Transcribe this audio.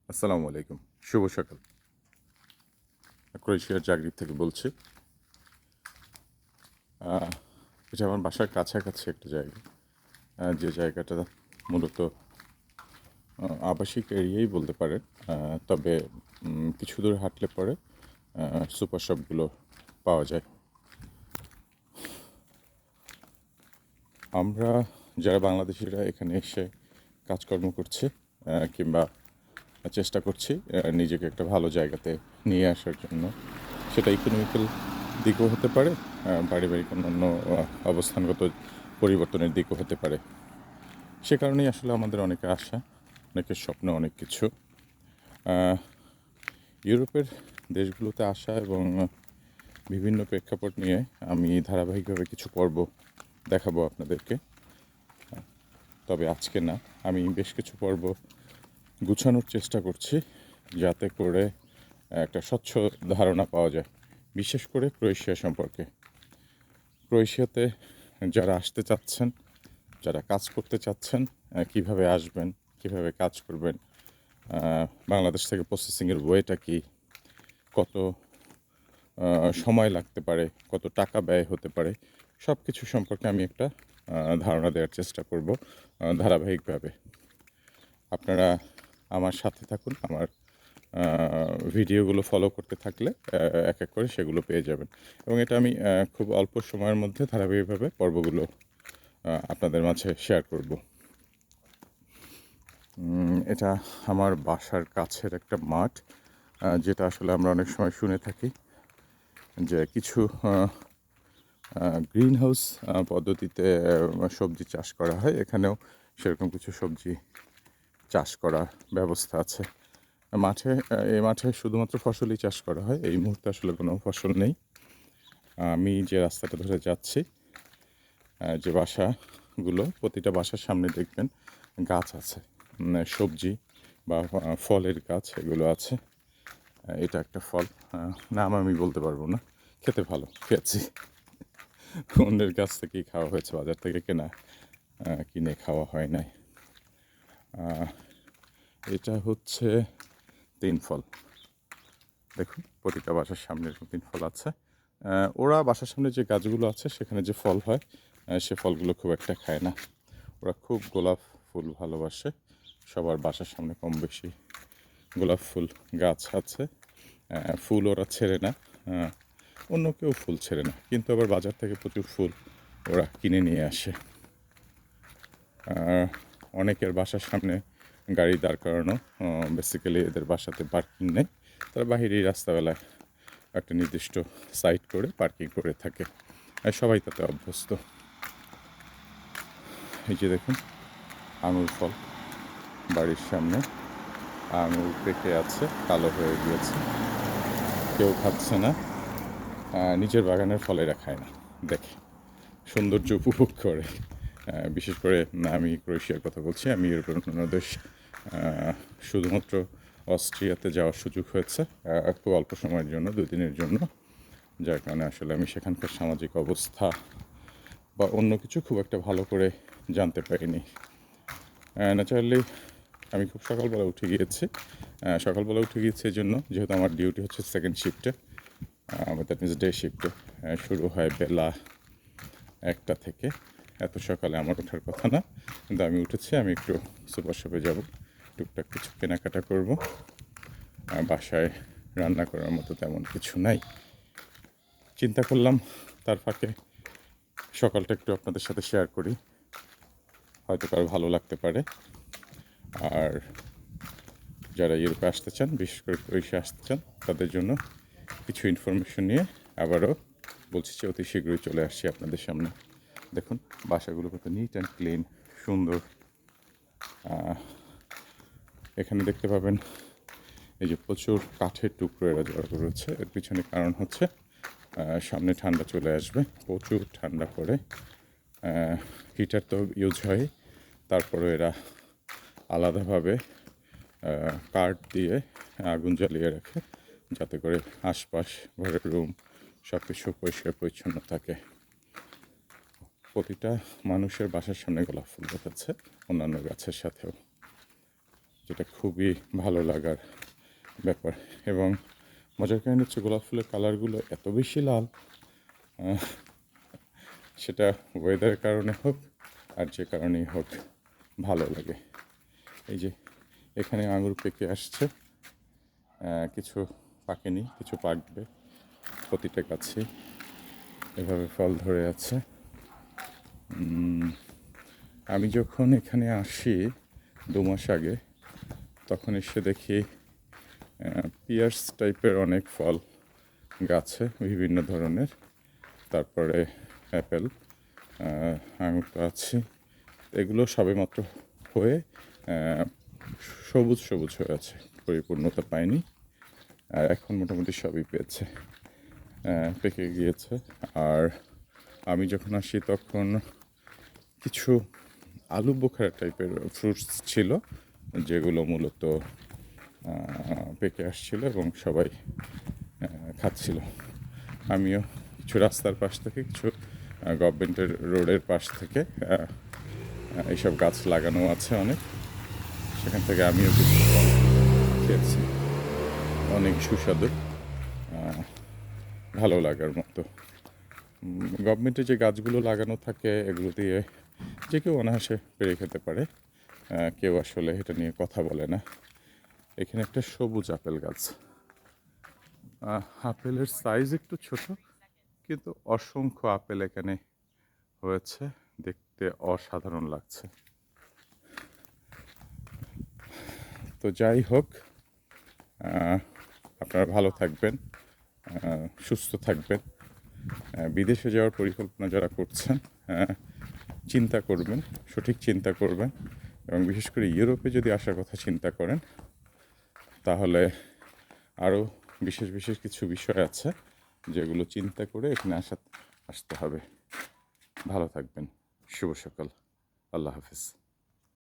আসসালামু আলাইকুম। শুভ সকাল। ক্রোয়েশিয়ার জাগরিব থেকে বলছি। আহ, এটা আমার বাসার কাছাকাছি একটা জায়গা। যে জায়গাটা মূলত আবাসিক এরিয়াই বলতে পারেন। তবে কিছু দূর হাঁটলে পরে সুপার শপগুলো পাওয়া যায়। আমরা যারা বাংলাদেশিরা এখানে এসে কাজকর্ম করছি কিংবা চেষ্টা করছি নিজেকে একটা ভালো জায়গাতে নিয়ে আসার জন্য, সেটা ইকোনমিক্যাল দিকও হতে পারে, পারিবারিক অন্যান্য অবস্থানগত পরিবর্তনের দিকও হতে পারে। সে কারণেই আসলে আমাদের অনেকের আশা, অনেকের স্বপ্ন, অনেক কিছু। ইউরোপের দেশগুলোতে আসা এবং বিভিন্ন প্রেক্ষাপট নিয়ে আমি ধারাবাহিকভাবে কিছু পর্ব দেখাবো আপনাদেরকে। তবে আজকে না, আমি বেশ কিছু পর্ব গুছানোর চেষ্টা করছি যাতে করে একটা স্বচ্ছ ধারণা পাওয়া যায়, বিশেষ করে ক্রোয়েশিয়া সম্পর্কে। ক্রোয়েশিয়াতে যারা আসতে চাচ্ছেন, যারা কাজ করতে চাচ্ছেন, কিভাবে আসবেন, কিভাবে কাজ করবেন, বাংলাদেশ থেকে প্রসেসিংয়ের ওয়েটা কী, কত সময় লাগতে পারে, কত টাকা ব্যয় হতে পারে, সব কিছু সম্পর্কে আমি একটা ধারণা দেওয়ার চেষ্টা করব ধারাবাহিকভাবে। আপনারা আমার সাথে থাকুন, আমার ভিডিওগুলো ফলো করতে থাকলে এক এক করে সেগুলো পেয়ে যাবেন। এবং এটা আমি খুব অল্প সময়ের মধ্যে ধারাবাহিকভাবে পর্বগুলো আপনাদের মাঝে শেয়ার করব। এটা আমার বাসার কাছের একটা মাঠ, যেটা আসলে আমরা অনেক সময় শুনে থাকি যে কিছু গ্রিন হাউস পদ্ধতিতে সবজি চাষ করা হয়। এখানেও সেরকম কিছু সবজি চাষ করার ব্যবস্থা আছে। এই মাঠে শুধুমাত্র ফসলই চাষ করা হয়। এই মুহূর্তে আসলে কোনো ফসল নেই। আমি যে রাস্তাটা ধরে যাচ্ছি, যে বাসাগুলো, প্রতিটা বাসার সামনে দেখবেন গাছ আছে, সবজি বা ফলের গাছ এগুলো আছে। এটা একটা ফল, নাম আমি বলতে পারবো না, খেতে ভালো, খেয়েছি। অন্যের কাছ থেকেই খাওয়া হয়েছে, বাজার থেকে কিনে খাওয়া হয় নাই। এটা হচ্ছে তিন ফল। দেখুন, প্রতিটা বাসার সামনে এরকম তিন ফল আছে। ওরা বাসার সামনে যে গাছগুলো আছে সেখানে যে ফল হয়, সে ফলগুলো খুব একটা খায় না। ওরা খুব গোলাপ ফুল ভালোবাসে। সবার বাসার সামনে কম বেশি গোলাপ ফুল গাছ আছে। ফুল ওরা ছেড়ে না, অন্য কেউ ফুল ছেড়ে না, কিন্তু আবার বাজার থেকে প্রচুর ফুল ওরা কিনে নিয়ে আসে। অনেকের বাসার সামনে গাড়ি দাঁড় করানো, বেসিক্যালি এদের বাসাতে পার্কিং নেই। তারা বাহিরেই রাস্তাবেলায় একটা নির্দিষ্ট সাইট করে পার্কিং করে থাকে, আর সবাই তাতে অভ্যস্ত। এই যে দেখুন, আঙুর ফল বাড়ির সামনে, আঙুর পেকে আছে, কালো হয়ে গিয়েছে, কেউ খাচ্ছে না। নিজের বাগানের ফল এরা খায় না, দেখে সৌন্দর্য উপভোগ করে। বিশেষ করে আমি ক্রোয়েশিয়ার কথা বলছি, আমি ইউরোপের অন্যান্য দেশ শুধুমাত্র অস্ট্রিয়াতে যাওয়ার সুযোগ হয়েছে খুব অল্প সময়ের জন্য, 2 দিনের জন্য, যার কারণে আসলে আমি সেখানকার সামাজিক অবস্থা বা অন্য কিছু খুব একটা ভালো করে জানতে পারিনি। ন্যাচারালি আমি খুব সকালবেলা উঠে গিয়েছি। সকালবেলা উঠে গিয়েছি এই জন্য, যেহেতু আমার ডিউটি হচ্ছে সেকেন্ড শিফটে, দ্যাট মিনস ডে শিফটে। শুরু হয় বেলা 1টা থেকে। এত সকালে আমার ওঠার কথা না, কিন্তু আমি উঠেছি। আমি একটু সুপার শপে যাব, টুকটাক কিছু কেনাকাটা করব। বাসায় রান্না করার মতো তেমন কিছু নাই। চিন্তা করলাম তার ফাঁকে সকালটা একটু আপনাদের সাথে শেয়ার করি, হয়তো কারো ভালো লাগতে পারে। আর যারা ইউরোপে আসতে চান, বিশেষ করে ক্রোয়েশিয়া আসতে চান, তাদের জন্য কিছু ইনফরমেশন নিয়ে আবারও বলছি যে অতি শীঘ্রই চলে আসছি আপনাদের সামনে। দেখুন বাসাগুলো কত নিট অ্যান্ড ক্লিন, সুন্দর। এখানে দেখতে পাবেন এই যে প্রচুর কাঠের টুকরো এরা জড়ো করেছে। এর পিছনে কারণ হচ্ছে সামনে ঠান্ডা চলে আসবে, প্রচুর ঠান্ডা পড়ে। হিটার তো ইউজ হয়, তারপরে এরা আলাদাভাবে কাঠ দিয়ে আগুন জ্বালিয়ে রাখে, যাতে করে আশপাশ, ঘরের রুম, সব কিছু পরিষ্কার পরিচ্ছন্ন থাকে। প্রতিটা মানুষের বাসার সামনে গোলাপ ফুল দেখাচ্ছে, অন্যান্য গাছের সাথেও। যেটা খুবই ভালো লাগার ব্যাপার। এবং মজার কারণ হচ্ছে গোলাপ ফুলের কালারগুলো এত বেশি লাল, সেটা ওয়েদারের কারণে হোক আর যে কারণেই হোক ভালো লাগে। এই যে এখানে আঙুর পেকে আসছে, কিছু পাকেনি, কিছু পাকবে। প্রতিটা গাছে এভাবে ফল ধরে আছে। আমি যখন এখানে আসি 2 মাস আগে, তখন এসে দেখি পিয়ার্স টাইপের অনেক ফল গাছে বিভিন্ন ধরনের, তারপরে অ্যাপেল, আঙুর তো আছে। এগুলো সবেমাত্র হয়ে সবুজ সবুজ হয়ে আছে, পরিপূর্ণতা পায়নি। আর এখন মোটামুটি সবই পেকে গিয়েছে। আর আমি যখন আসি তখন কিছু আলু বোখারা টাইপের ফ্রুটস ছিল, যেগুলো মূলত পেকে আসছিল এবং সবাই খাচ্ছিল। আমিও কিছু রাস্তার পাশ থেকে, কিছু গভর্নমেন্টের রোডের পাশ থেকে এইসব গাছ লাগানো আছে অনেক, সেখান থেকে আমিও কিছু ফল খেয়েছি। অনেক সুস্বাদু, ভালো লাগার মতো। গভর্নমেন্টে যে গাছগুলো লাগানো থাকে এগুলো দিয়ে যে কেউ অনায়াসে পেরে খেতে পারে, কেউ আসলে এটা নিয়ে কথা বলে না। এখানে একটা সবুজ আপেল গাছ, আপেলের সাইজ একটু ছোট, কিন্তু অসংখ্য আপেল এখানে হয়েছে, দেখতে অসাধারণ লাগছে। তো যাই হোক, আপনারা ভালো থাকবেন, সুস্থ থাকবেন। বিদেশে যাওয়ার পরিকল্পনা যারা করছেন, চিন্তা করবেন, সঠিক চিন্তা করবেন। এবং বিশেষ করে ইউরোপে যদি আসার কথা চিন্তা করেন, তাহলে আরও বিশেষ বিশেষ কিছু বিষয় আছে যেগুলো চিন্তা করে এখানে আসতে হবে। ভালো থাকবেন। শুভ সকাল। আল্লাহ হাফেজ।